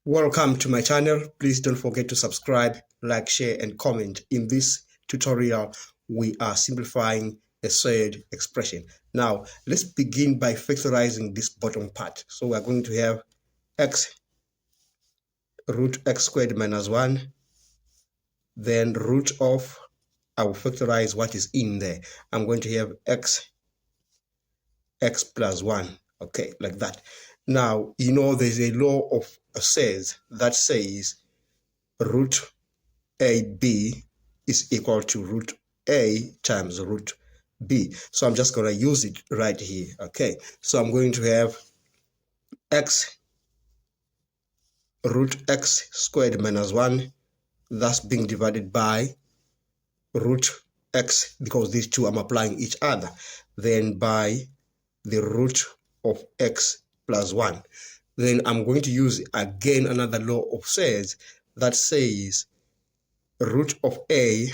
Welcome to my channel. Please don't forget to subscribe, like, share, and comment. In this tutorial, we are simplifying a surd expression. Now, let's begin by factorizing this bottom part. So we're going to have x root x squared minus 1, then root of, I will factorize what is in there. I'm going to have x plus 1, okay, like that. Now, you know there's a law of surds that says root AB is equal to root A times root B. So I'm just going to use it right here, okay? So I'm going to have x root x squared minus 1, that's being divided by root x, because these two I'm applying each other, then by the root of x plus 1. Then I'm going to use again another law of surds that says root of A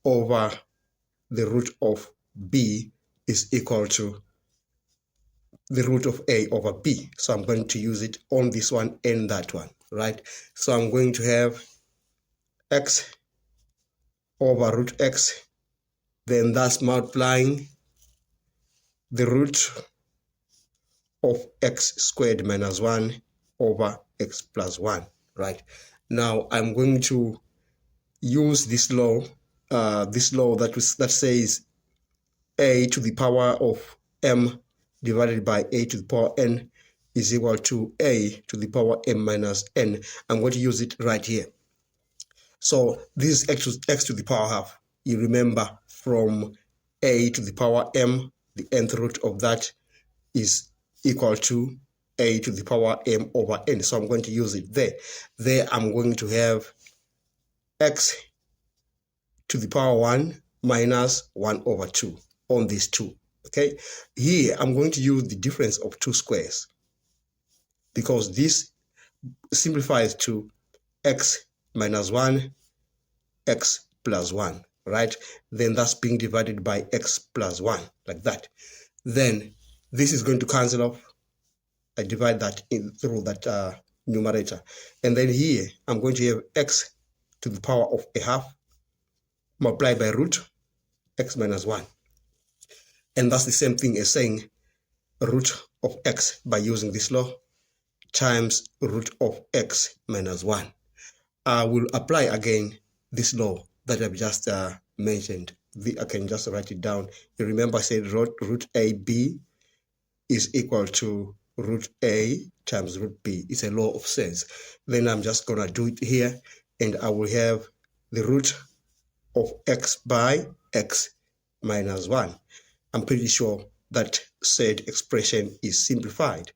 over the root of B is equal to the root of A over B. So I'm going to use it on this one and that one, right? So I'm going to have x over root x, then that's multiplying the root of x squared minus 1 over x plus 1, right? Now I'm going to use this law that says a to the power of m divided by a to the power n is equal to a to the power m minus n. I'm going to use it right here. So this is x to the power half. You remember from a to the power m, the nth root of that is equal to a to the power m over n. So I'm going to use it there. There I'm going to have x to the power 1 minus 1 over 2 on these two, okay? Here I'm going to use the difference of two squares because this simplifies to x minus 1, x plus 1, right? Then that's being divided by x plus 1, like that. Then this is going to cancel off. I divide that in through that numerator. And then here, I'm going to have x to the power of a half multiplied by root x minus 1. And that's the same thing as saying root of x by using this law times root of x minus 1. I will apply again this law that I've just mentioned. I can just write it down. You remember I said root AB is equal to root A times root B. It's a law of surds. Then I'm just going to do it here, and I will have the root of x by x minus 1. I'm pretty sure that said expression is simplified.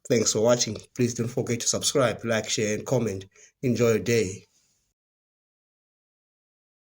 Thanks for watching. Please don't forget to subscribe, like, share, and comment. Enjoy your day.